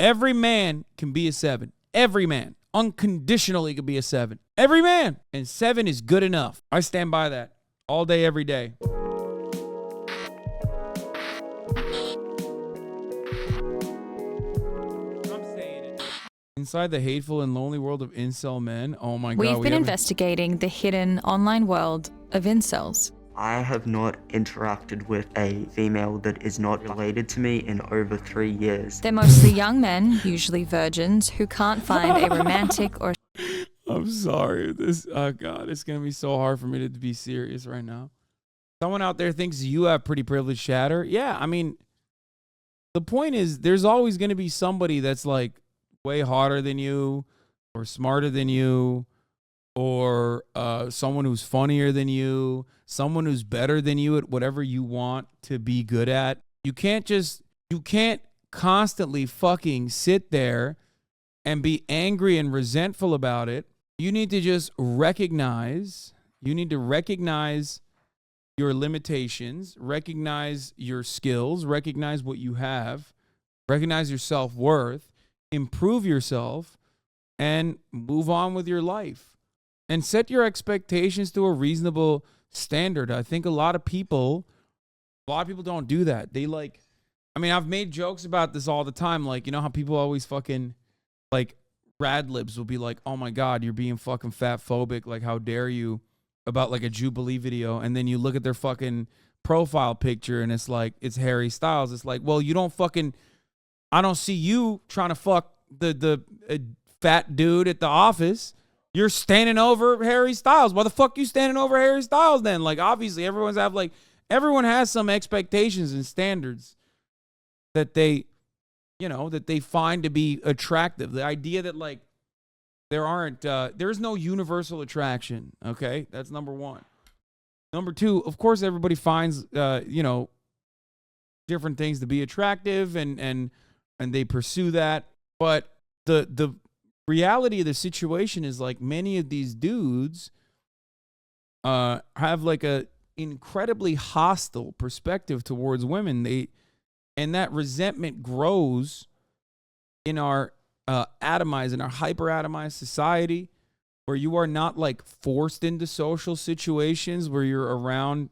Every man can be a 7. Every man. Unconditionally can be a 7. Every man. And 7 is good enough. I stand by that all day, every day. Inside the hateful and lonely world of incel men. Oh my God. We've been investigating the hidden online world of incels. I have not interacted with a female that is not related to me in over 3 years. They're mostly young men, usually virgins, who can't find a romantic or... I'm sorry. Oh God, it's going to be so hard for me to be serious right now. Someone out there thinks you have pretty privileged chatter. Yeah, I mean, the point is there's always going to be somebody that's like way hotter than you or smarter than you or someone who's funnier than you, someone who's better than you at whatever you want to be good at. You can't constantly fucking sit there and be angry and resentful about it. You need to just recognize your limitations, recognize your skills, recognize what you have, recognize your self-worth, improve yourself, and move on with your life. And set your expectations to a reasonable standard. I think a lot of people don't do that. I've made jokes about this all the time. Like, you know how people always fucking, like, rad libs will be like, oh my God, you're being fucking fat phobic. Like, how dare you, about like a Jubilee video. And then you look at their fucking profile picture and it's like, it's Harry Styles. It's like, well, I don't see you trying to fuck the fat dude at the office. You're standing over Harry Styles. Why the fuck you standing over Harry Styles then? Like, obviously, everyone has some expectations and standards that they find to be attractive. The idea that, like, there's no universal attraction, okay? That's number one. Number two, of course, everybody finds, different things to be attractive and they pursue that. But the reality of the situation is, like, many of these dudes have like a incredibly hostile perspective towards women. And that resentment grows in our atomized, in our hyper atomized society, where you are not like forced into social situations where you're around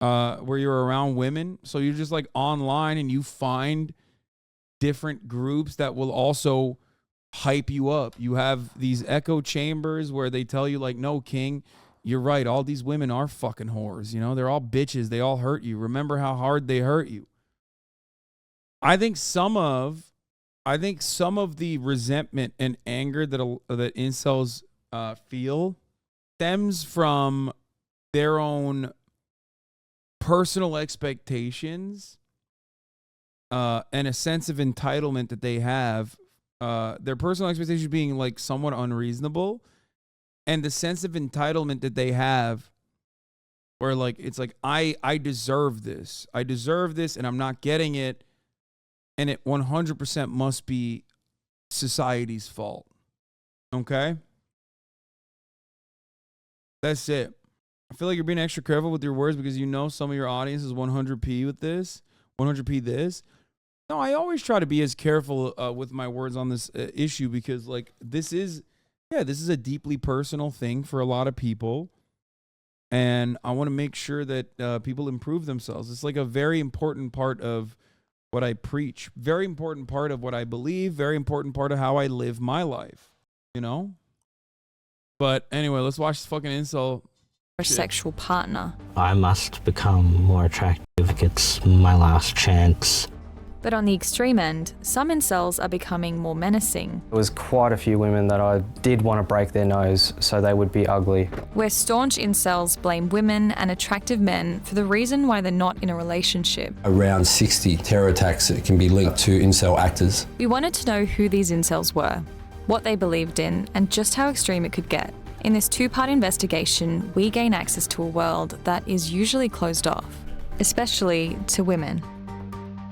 women. So you're just like online and you find different groups that will also hype you up. You have these echo chambers where they tell you, like, no, King, you're right. All these women are fucking whores. You know, they're all bitches. They all hurt you. Remember how hard they hurt you. I think some of the resentment and anger that incels feel stems from their own personal expectations and a sense of entitlement that they have. Their personal expectations being like somewhat unreasonable, and the sense of entitlement that they have, where like it's like I deserve this, and I'm not getting it, and it 100% must be society's fault. Okay, that's it. I feel like you're being extra careful with your words because you know some of your audience is 100p with this, 100p this. No, I always try to be as careful with my words on this issue because, like, this is a deeply personal thing for a lot of people, and I want to make sure that people improve themselves. It's like a very important part of what I preach, very important part of what I believe, very important part of how I live my life, you know? But anyway, let's watch this fucking incel. A sexual partner. I must become more attractive. It's my last chance. But on the extreme end, some incels are becoming more menacing. There was quite a few women that I did want to break their nose so they would be ugly. Where staunch incels blame women and attractive men for the reason why they're not in a relationship. Around 60 terror attacks that can be linked to incel actors. We wanted to know who these incels were, what they believed in, and just how extreme it could get. In this two-part investigation, we gain access to a world that is usually closed off, especially to women.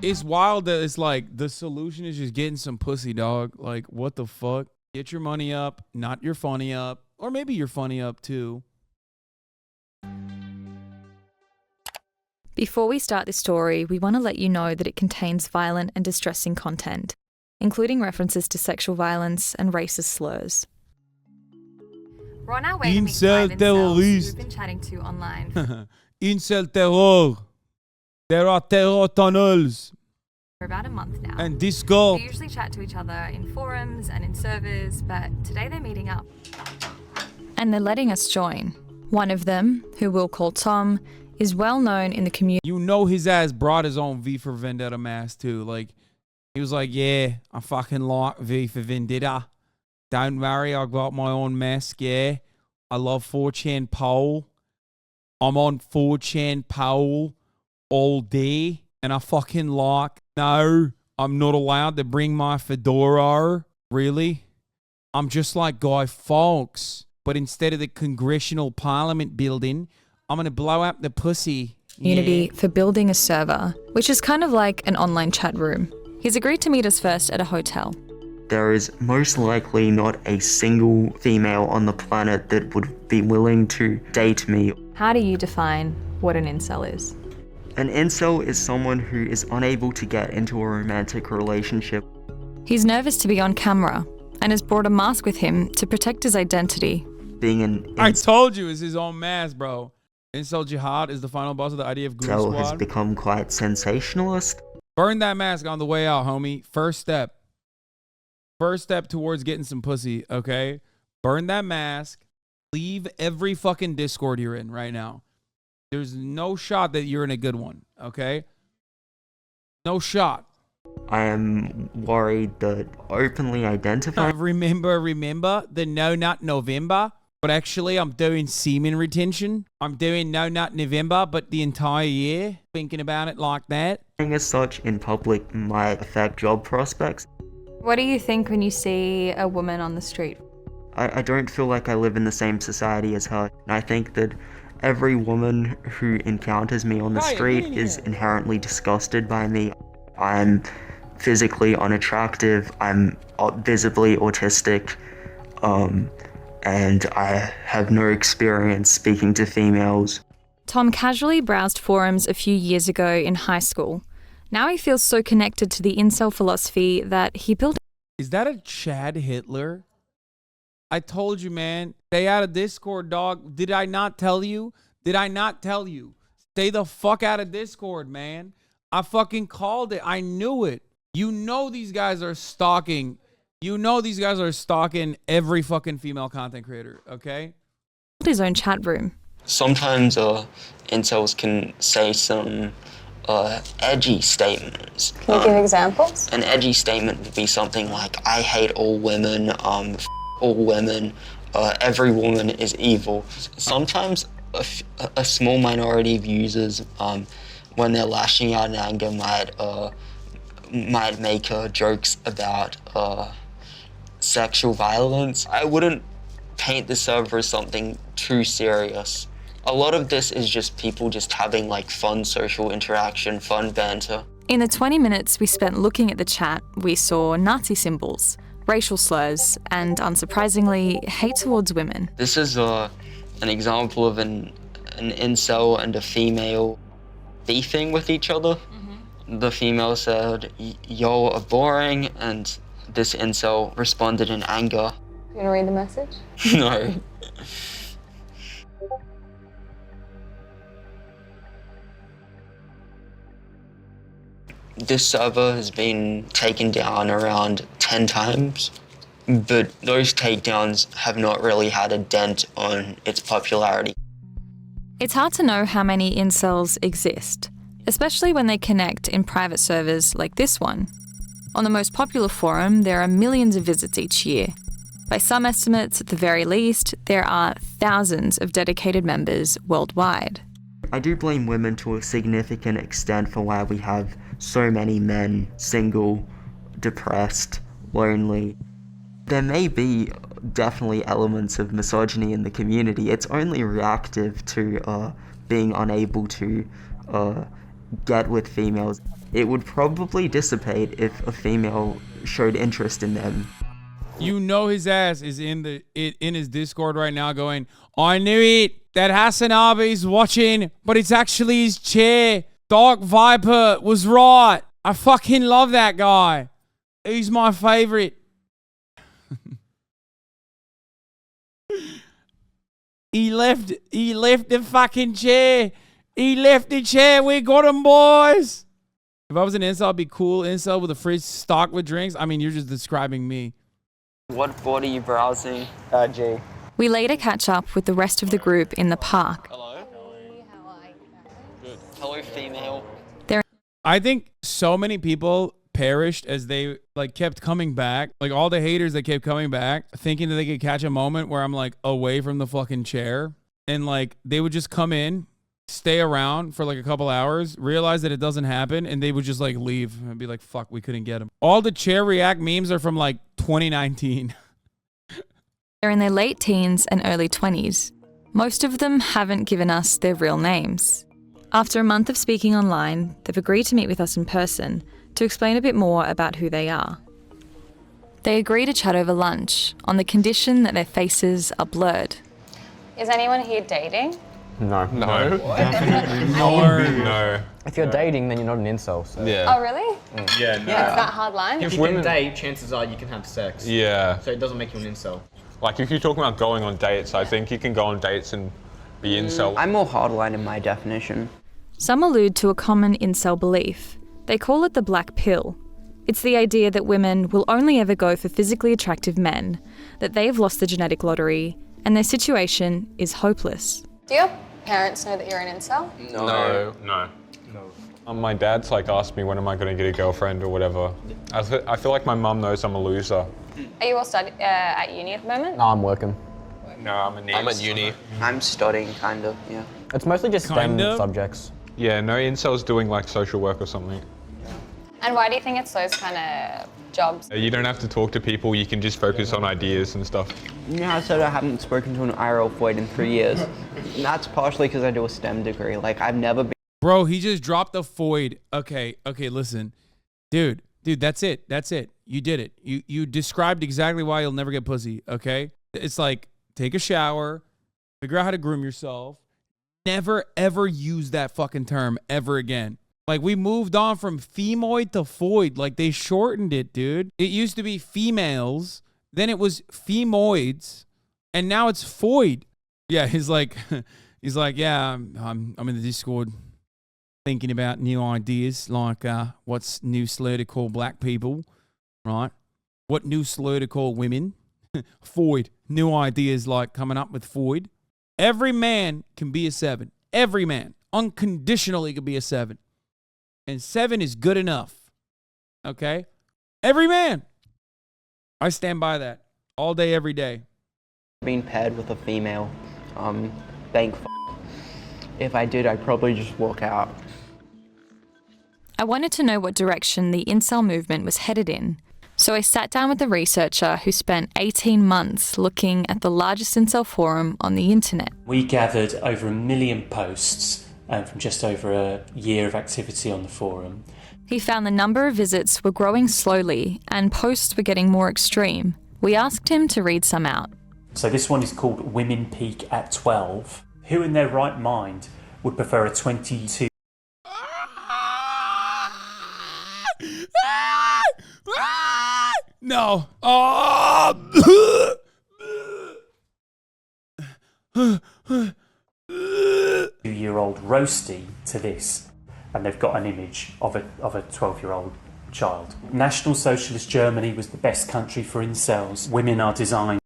It's wild that it's like the solution is just getting some pussy, dog. Like, what the fuck? Get your money up, not your funny up. Or maybe your funny up too. Before we start this story, we want to let you know that it contains violent and distressing content. including references to sexual violence and racist slurs. We're on our way to meet Incel 5 incels terrorist. we've been chatting to online. Incel terror. There are terror tunnels For about a month now. and Discord. We usually chat to each other in forums and in servers, but today they're meeting up. And they're letting us join. One of them, who we'll call Tom, is well known in the community. You know his ass brought his own V for Vendetta mask too. Like, he was like, yeah, I fucking like V for Vendetta. Don't worry, I got my own mask, yeah. I love 4chan pole. I'm on 4chan pole all day. And I fucking like, no, I'm not allowed to bring my fedora. Really? I'm just like Guy Fawkes. But instead of the Congressional Parliament building, I'm going to blow up the pussy. Community for building a server, which is kind of like an online chat room. He's agreed to meet us first at a hotel. There is most likely not a single female on the planet that would be willing to date me. How do you define what an incel is? An incel is someone who is unable to get into a romantic relationship. He's nervous to be on camera and has brought a mask with him to protect his identity. Being an I told you it's his own mask, bro. Incel Jihad is the final boss of the idea of Goon incel has Squad. become quite sensationalist. Burn that mask on the way out, homie. First step. First step towards getting some pussy, okay? Burn that mask. Leave every fucking Discord you're in right now. There's no shot that you're in a good one, okay? No shot. I am worried that openly identifying Remember the No Nut November? But actually, I'm doing semen retention. I'm doing No Nut November, but the entire year, thinking about it like that. as such in public might affect job prospects. What do you think when you see a woman on the street? I don't feel like I live in the same society as her. And I think that every woman who encounters me on the street is inherently disgusted by me. I'm physically unattractive, I'm visibly autistic, and I have no experience speaking to females. Tom casually browsed forums a few years ago in high school. Now he feels so connected to the incel philosophy that he built. Is that a Chad Hitler? I told you, man. Stay out of Discord, dog. Did I not tell you? Did I not tell you? Stay the fuck out of Discord, man. I fucking called it. I knew it. You know these guys are stalking. You know these guys are stalking every fucking female content creator, okay? His own chat room. Sometimes incels can say some edgy statements. Can you give examples? An edgy statement would be something like, I hate all women, all women, every woman is evil. Sometimes a small minority of users, when they're lashing out in anger, might make jokes about sexual violence. I wouldn't paint the server as something too serious. A lot of this is just people just having like fun social interaction, fun banter. In the 20 minutes we spent looking at the chat, we saw Nazi symbols, racial slurs, and unsurprisingly, hate towards women. This is an example of an incel and a female beefing with each other. The female said, "Y'all are boring," and this incel responded in anger. You want to read the message? No. This server has been taken down around 10 times, but those takedowns have not really had a dent on its popularity. It's hard to know how many incels exist, especially when they connect in private servers like this one. On the most popular forum, there are millions of visits each year. By some estimates, at the very least, there are thousands of dedicated members worldwide. I do blame women to a significant extent for why we have so many men single, depressed, lonely. There may be definitely elements of misogyny in the community. It's only reactive to being unable to get with females. It would probably dissipate if a female showed interest in them. You know his ass is in his Discord right now going, I knew it, that Hasanabi's watching, but it's actually his chair. Dark Viper was right. I fucking love that guy. Who's my favorite? He left the fucking chair. He left the chair. We got him, boys. If I was an incel, I'd be cool incel with a fridge stocked with drinks. I mean, you're just describing me. What board are you browsing? G. We later catch up with the rest of the group in the park. Hello? Good. Hello, female. I think so many people perished as they like kept coming back. Like all the haters that kept coming back, thinking that they could catch a moment where I'm like away from the fucking chair. And like they would just come in, stay around for like a couple hours, realize that it doesn't happen, and they would just like leave and be like, fuck, we couldn't get him. All the chair react memes are from like 2019. They're in their late teens and early 20s. Most of them haven't given us their real names. After a month of speaking online, they've agreed to meet with us in person to explain a bit more about who they are. They agree to chat over lunch on the condition that their faces are blurred. Is anyone here dating? No. No. No. If you're dating, then you're not an incel. So. Yeah. Oh, really? Yeah, no. It's that hard line? If you can date, chances are you can have sex. Yeah. So it doesn't make you an incel. Like if you're talking about going on dates, I think you can go on dates and be incel. I'm more hardline in my definition. Some allude to a common incel belief. They call it the black pill. It's the idea that women will only ever go for physically attractive men, that they've lost the genetic lottery, and their situation is hopeless. Do your parents know that you're an incel? No. My dad's like asked me when am I going to get a girlfriend or whatever. I feel like my mum knows I'm a loser. Are you all at uni at the moment? No, I'm working. No, I'm at uni. I'm studying, kind of, yeah. It's mostly just STEM subjects. Yeah, no incel's doing like social work or something. And why do you think it's those kind of jobs? You don't have to talk to people, you can just focus on ideas and stuff. Yeah, I said I haven't spoken to an IRL Floyd in 3 years. And that's partially because I do a STEM degree. Like, I've never been... Bro, he just dropped the Foyd. Okay, listen. Dude, that's it. You did it. You described exactly why you'll never get pussy, okay? It's like, take a shower, figure out how to groom yourself. Never, ever use that fucking term ever again. Like, we moved on from femoid to Foyd. Like, they shortened it, dude. It used to be females, then it was femoids, and now it's Foyd. Yeah, he's like, yeah, I'm in the Discord thinking about new ideas, like what's new slur to call black people, right? What new slur to call women? Foyd. New ideas like coming up with Foyd. Every man can be a 7. Every man. Unconditionally can be a 7. And 7 is good enough. Okay? Every man. I stand by that. All day, every day. Being paired with a female. Thank If I did, I'd probably just walk out. I wanted to know what direction the incel movement was headed in. So I sat down with the researcher who spent 18 months looking at the largest incel forum on the internet. We gathered over 1 million posts from just over a year of activity on the forum. He found the number of visits were growing slowly and posts were getting more extreme. We asked him to read some out. So this one is called Women Peak at 12. Who in their right mind would prefer a 22? No. Year-old roasty to this, and they've got an image of a 12-year-old child. National Socialist Germany was the best country for incels. Women are designed.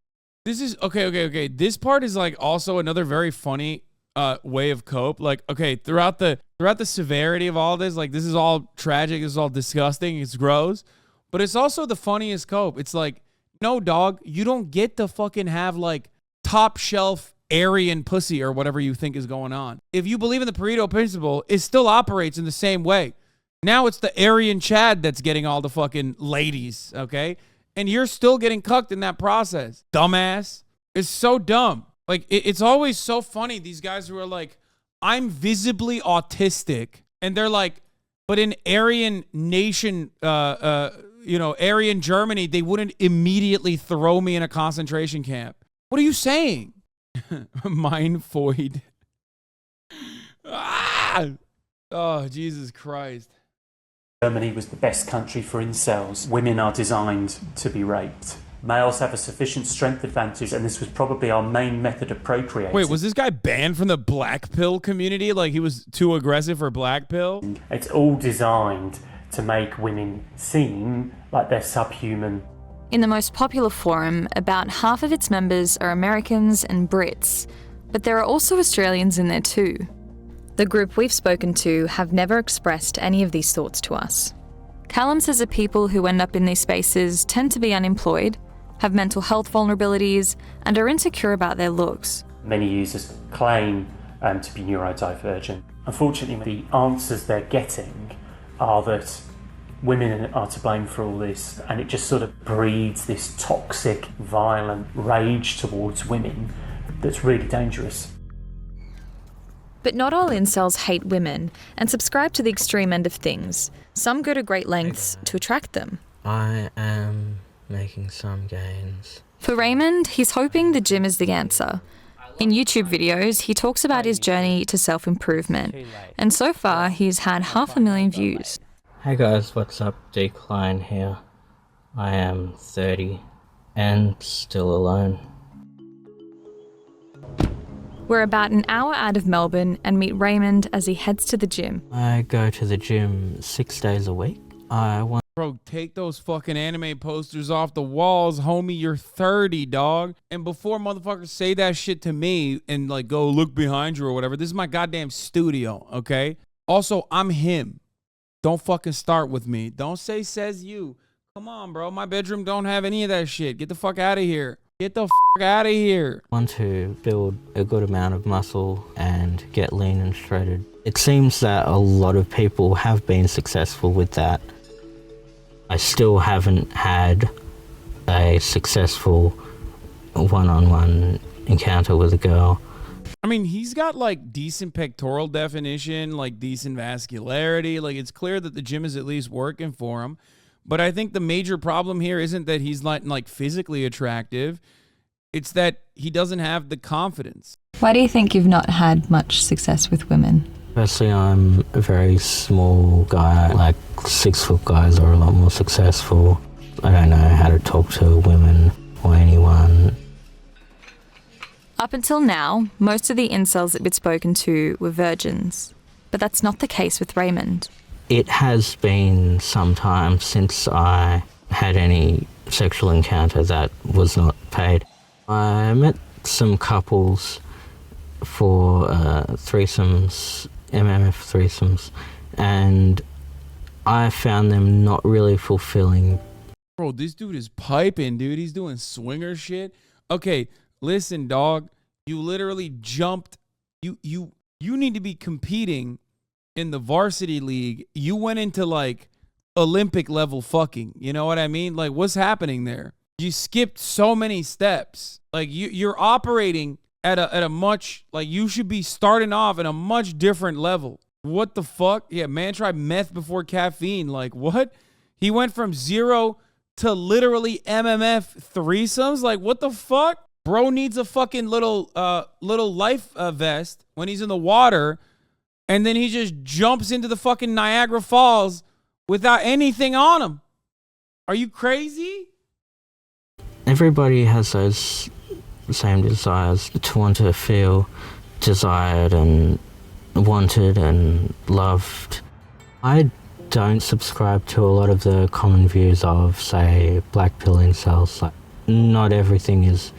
This is okay. This part is like also another very funny way of cope. Like, okay, throughout the severity of all this, like this is all tragic, this is all disgusting, it's gross, but it's also the funniest cope. It's like, no, dog, you don't get to fucking have like top shelf Aryan pussy or whatever you think is going on. If you believe in the Pareto principle, it still operates in the same way. Now it's the Aryan Chad that's getting all the fucking ladies, okay? And you're still getting cucked in that process. Dumbass. It's so dumb. Like, it's always so funny, these guys who are like, I'm visibly autistic. And they're like, but in Aryan nation, Aryan Germany, they wouldn't immediately throw me in a concentration camp. What are you saying? Mine Foyd. Ah! Oh, Jesus Christ. Germany was the best country for incels. Women are designed to be raped. Males have a sufficient strength advantage, and this was probably our main method of procreating. Wait, was this guy banned from the black pill community? Like he was too aggressive for black pill? It's all designed to make women seem like they're subhuman. In the most popular forum, about half of its members are Americans and Brits, but there are also Australians in there too. The group we've spoken to have never expressed any of these thoughts to us. Callum says that people who end up in these spaces tend to be unemployed, have mental health vulnerabilities, and are insecure about their looks. Many users claim to be neurodivergent. Unfortunately, the answers they're getting are that women are to blame for all this, and it just sort of breeds this toxic, violent rage towards women that's really dangerous. But not all incels hate women and subscribe to the extreme end of things. Some go to great lengths to attract them. I am making some gains. For Raymond, he's hoping the gym is the answer. In YouTube videos, he talks about his journey to self-improvement, and so far he's had 500,000 views. Hey guys, what's up? Decline here. I am 30 and still alone. We're about an hour out of Melbourne and meet Raymond as he heads to the gym. I go to the gym 6 days a week. Bro, take those fucking anime posters off the walls, homie. You're 30, dog. And before motherfuckers say that shit to me and like go look behind you or whatever, this is my goddamn studio, okay? Also, I'm him. Don't fucking start with me. Don't say says you. Come on, bro. My bedroom don't have any of that shit. Get the fuck out of here. Get the fuck out of here. I want to build a good amount of muscle and get lean and shredded. It seems that a lot of people have been successful with that. I still haven't had a successful one-on-one encounter with a girl. I mean, he's got like decent pectoral definition, like decent vascularity. Like it's clear that the gym is at least working for him. But I think the major problem here isn't that he's not like physically attractive. It's that he doesn't have the confidence. Why do you think you've not had much success with women? Firstly, I'm a very small guy. Like 6-foot guys are a lot more successful. I don't know how to talk to women or anyone. Up until now, most of the incels that we'd spoken to were virgins. But that's not the case with Raymond. It has been some time since I had any sexual encounter that was not paid. I met some couples for threesomes, MMF threesomes, and I found them not really fulfilling. Bro, this dude is piping, dude. He's doing swinger shit. Okay, listen, dog. You literally jumped. You need to be competing in the varsity league. You went into like Olympic level fucking. You know what I mean? Like, what's happening there? You skipped so many steps. Like you're operating at a much, like you should be starting off at a much different level. What the fuck? Yeah, man tried meth before caffeine. Like what? He went from 0 to literally MMF threesomes. Like what the fuck? Bro needs a fucking little life vest when he's in the water, and then he just jumps into the fucking Niagara Falls without anything on him. Are you crazy? Everybody has those same desires to want to feel desired and wanted and loved. I don't subscribe to a lot of the common views of, say, black pill incels. Like, not everything is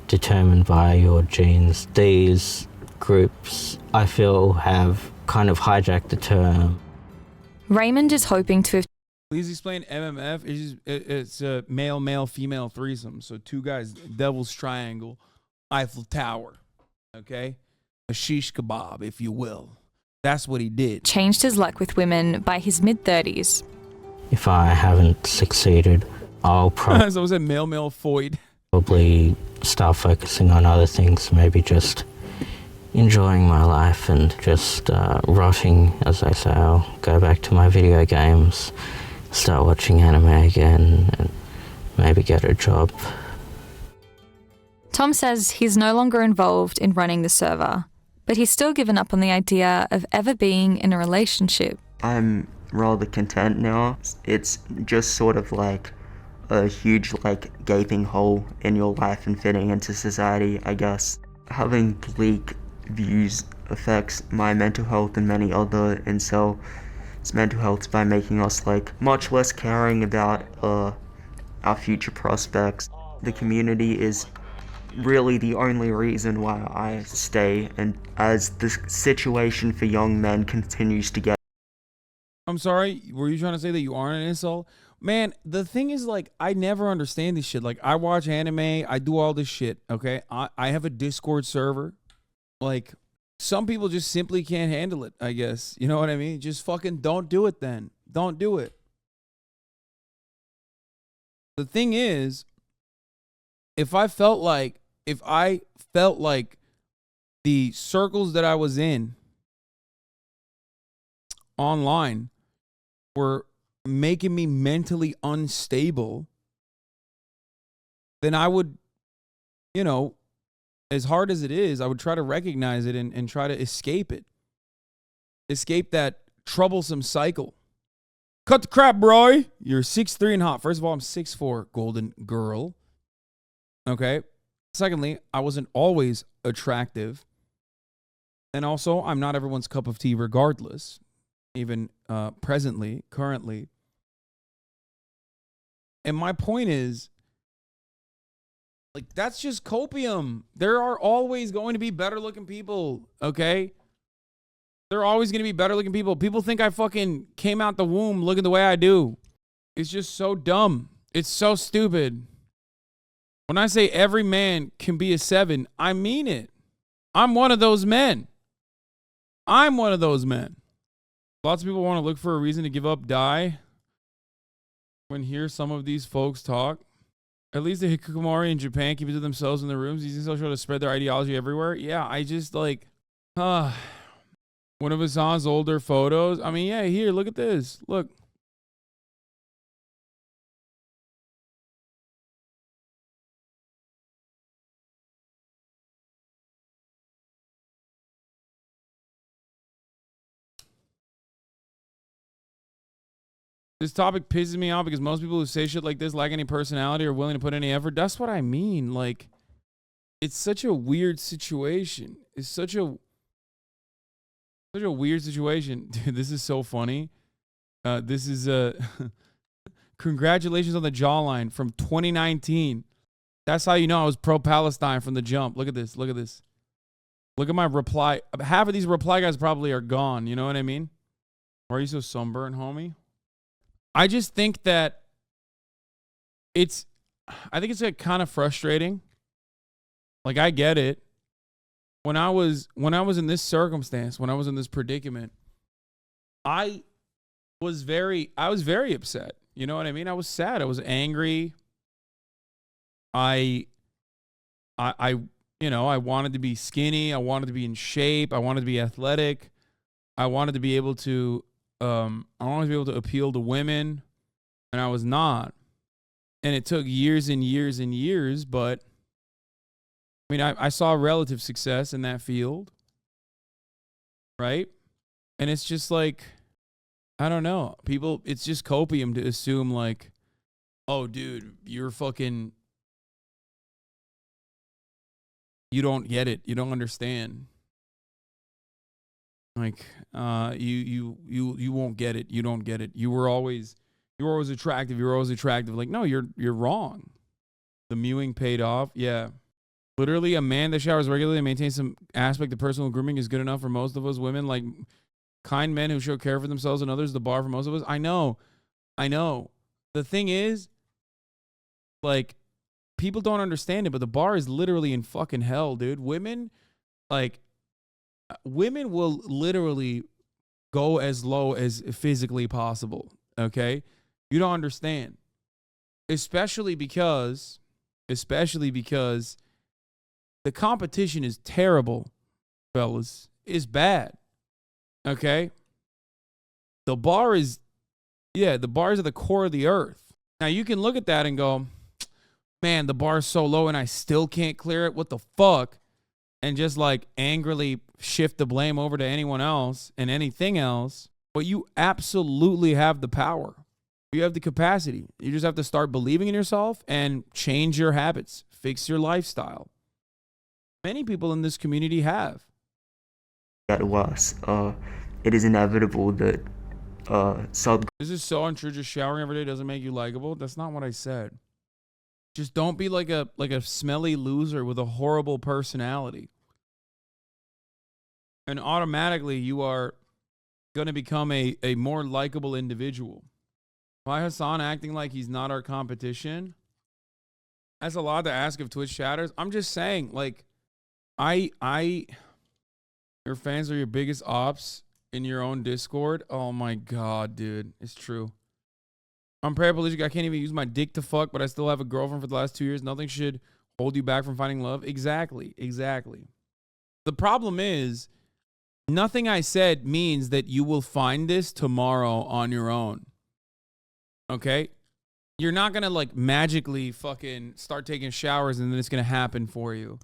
determined by your genes. These groups, I feel, have kind of hijacked the term. Raymond is hoping to have... Please explain MMF. It's a male, female threesome. So two guys, devil's triangle, Eiffel Tower. Okay? A shish kebab, if you will. That's what he did. Changed his luck with women by his mid-30s. If I haven't succeeded, I'll So was it male, foid? Probably start focusing on other things, maybe just enjoying my life and just rotting, as they say. I'll go back to my video games, start watching anime again, and maybe get a job. Tom says he's no longer involved in running the server, but he's still given up on the idea of ever being in a relationship. I'm rather content now. It's just sort of like a huge like gaping hole in your life and fitting into society, I guess. Having bleak views affects my mental health and many other incels' mental health by making us like much less caring about our future prospects. The community is really the only reason why I stay, and as the situation for young men continues to get... I'm sorry, were you trying to say that you aren't an incel? Man, the thing is, like, I never understand this shit. Like, I watch anime, I do all this shit, okay? I have a Discord server. Like, some people just simply can't handle it, I guess. You know what I mean? Just fucking don't do it then. Don't do it. The thing is, if I felt like the circles that I was in online were making me mentally unstable, then I would, you know, as hard as it is, I would try to recognize it and try to escape it. Escape that troublesome cycle. Cut the crap, bro. You're 6'3" and hot. First of all, I'm 6'4", golden girl. Okay. Secondly, I wasn't always attractive. And also, I'm not everyone's cup of tea regardless. Even presently, currently. And my point is, like, that's just copium. There are always going to be better looking people, okay? There are always going to be better looking people. People think I fucking came out the womb looking the way I do. It's just so dumb. It's so stupid. When I say every man can be a 7, I mean it. I'm one of those men. I'm one of those men. Lots of people want to look for a reason to give up, die. When hear some of these folks talk, at least the hikikomori in Japan keep it to themselves in their rooms, using social to spread their ideology everywhere. Yeah, I just like, one of Hasan's older photos. I mean, yeah, here, look at this. Look. This topic pisses me off because most people who say shit like this lack any personality or willing to put any effort. That's what I mean. Like, it's such a weird situation. It's such a weird situation. Dude, this is so funny. This is congratulations on the jawline from 2019. That's how you know I was pro-Palestine from the jump. Look at this. Look at this. Look at my reply. Half of these reply guys probably are gone. You know what I mean? Why are you so sunburned, homie? I just think that I think it's like kind of frustrating. Like, I get it. When I was in this circumstance, when I was in this predicament, I was very upset. You know what I mean? I was sad. I was angry. I wanted to be skinny. I wanted to be in shape. I wanted to be athletic. I wanted to be able to appeal to women, and I was not. And it took years and years and years, but I mean, I saw relative success in that field, right? And it's just like, I don't know. People, it's just copium to assume like, oh, dude, you're fucking, you don't get it. You don't understand. Like, you won't get it. You don't get it. You were always attractive. You were always attractive. Like, no, you're wrong. The mewing paid off. Yeah. Literally, a man that showers regularly and maintains some aspect of personal grooming is good enough for most of us women. Like, kind men who show care for themselves and others, the bar for most of us. I know. The thing is, like, people don't understand it, but the bar is literally in fucking hell, dude. Women will literally go as low as physically possible, okay? You don't understand. Especially because the competition is terrible, fellas. It's bad, okay? The bar is at the core of the earth. Now, you can look at that and go, man, the bar is so low and I still can't clear it. What the fuck? And just like angrily shift the blame over to anyone else and anything else. But you absolutely have the power. You have the capacity. You just have to start believing in yourself and change your habits, fix your lifestyle. Many people in this community have. Get worse. It is inevitable that This is so untrue. Just showering every day doesn't make you likable. That's not what I said. Just don't be like a smelly loser with a horrible personality. And automatically you are going to become a more likable individual. Why Hasan acting like he's not our competition? That's a lot to ask of Twitch chatters. I'm just saying, like, your fans are your biggest ops in your own Discord. Oh my God, dude. It's true. I'm paraplegic. I can't even use my dick to fuck, but I still have a girlfriend for the last 2 years. Nothing should hold you back from finding love. Exactly. The problem is, nothing I said means that you will find this tomorrow on your own. Okay? You're not going to like magically fucking start taking showers and then it's going to happen for you.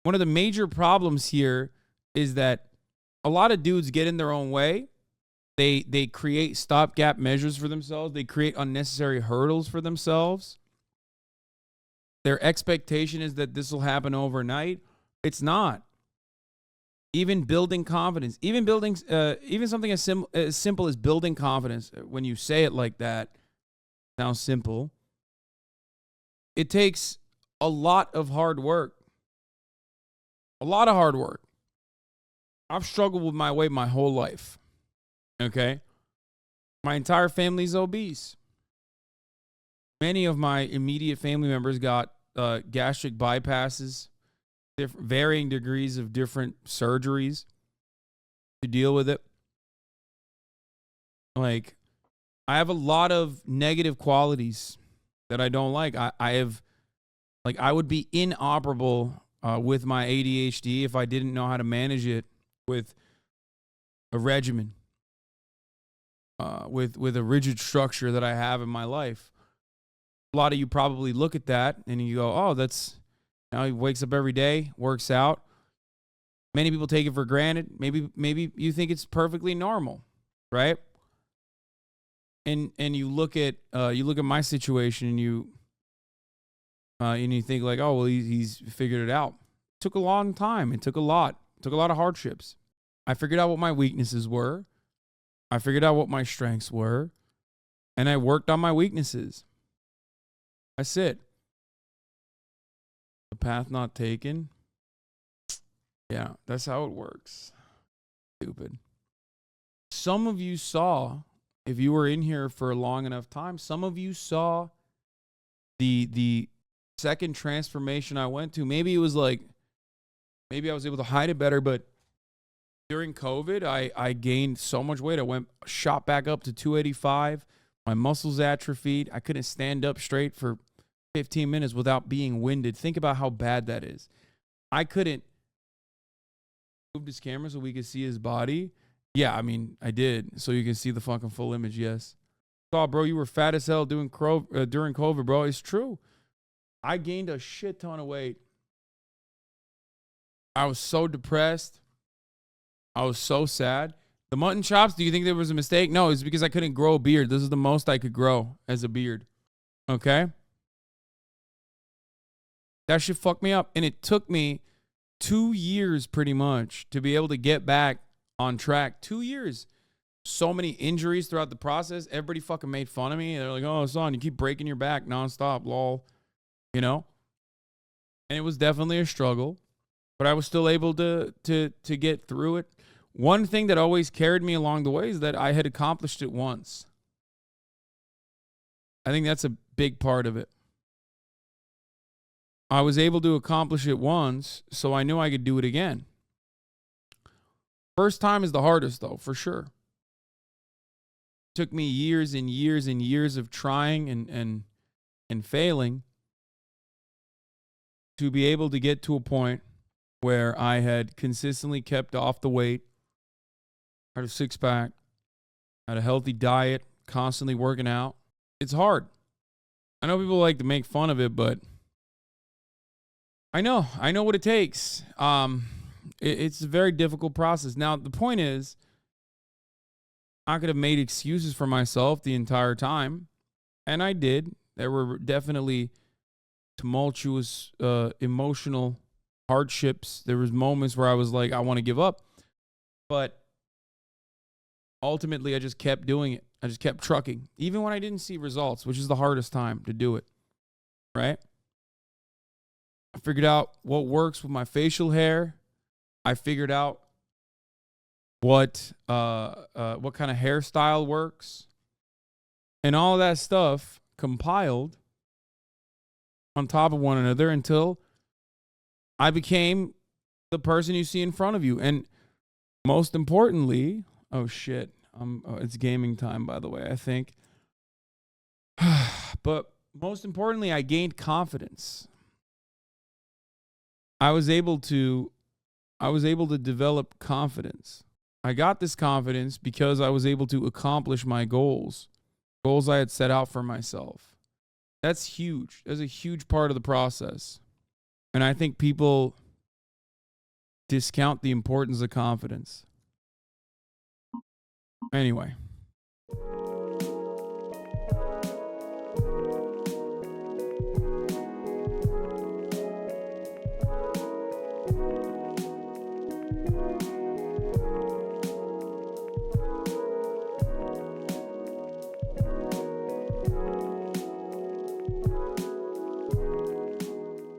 One of the major problems here is that a lot of dudes get in their own way. They create stopgap measures for themselves. They create unnecessary hurdles for themselves. Their expectation is that this will happen overnight. It's not. Even building confidence, even something as simple as building confidence, when you say it like that, sounds simple. It takes a lot of hard work. A lot of hard work. I've struggled with my weight my whole life. Okay? My entire family's obese. Many of my immediate family members got gastric bypasses, varying degrees of different surgeries to deal with it. Like, I have a lot of negative qualities that I don't like. I would be inoperable with my ADHD if I didn't know how to manage it with a regimen, with a rigid structure that I have in my life. A lot of you probably look at that and you go, oh, that's, he wakes up every day, works out. Many people take it for granted. Maybe you think it's perfectly normal, right? And you look at my situation and you think like, oh well, he's figured it out. It took a long time. It took a lot of hardships. I figured out what my weaknesses were. I figured out what my strengths were, and I worked on my weaknesses. That's it. The path not taken. Yeah, that's how it works. Stupid. Some of you saw, if you were in here for a long enough time, some of you saw the second transformation I went to. Maybe it was like, maybe I was able to hide it better, but during COVID, I gained so much weight. I shot back up to 285. My muscles atrophied. I couldn't stand up straight for 15 minutes without being winded. Think about how bad that is. I couldn't move this camera so we could see his body. Yeah, I mean, I did. So you can see the fucking full image, yes. Oh, bro, you were fat as hell during COVID, bro. It's true. I gained a shit ton of weight. I was so depressed. I was so sad. The mutton chops, do you think there was a mistake? No, it's because I couldn't grow a beard. This is the most I could grow as a beard. Okay? That shit fucked me up. And it took me 2 years pretty much to be able to get back on track. 2 years. So many injuries throughout the process. Everybody fucking made fun of me. They're like, oh, son, you keep breaking your back nonstop, lol. You know? And it was definitely a struggle. But I was still able to get through it. One thing that always carried me along the way is that I had accomplished it once. I think that's a big part of it. I was able to accomplish it once, so I knew I could do it again. First time is the hardest, though, for sure. It took me years and years and years of trying and failing to be able to get to a point where I had consistently kept off the weight, had a six-pack, had a healthy diet, constantly working out. It's hard. I know people like to make fun of it, but I know what it takes. It's a very difficult process. Now, the point is, I could have made excuses for myself the entire time, and I did. There were definitely tumultuous emotional hardships. There was moments where I was like, I want to give up. But ultimately, I just kept doing it. I just kept trucking, even when I didn't see results, which is the hardest time to do it, right? I figured out what works with my facial hair. I figured out what kind of hairstyle works. And all that stuff compiled on top of one another until I became the person you see in front of you. And most importantly, oh shit, it's gaming time, by the way, I think. But most importantly, I gained confidence. I was able to develop confidence. I got this confidence because I was able to accomplish my goals I had set out for myself. That's huge. That's a huge part of the process. And I think people discount the importance of confidence. Anyway,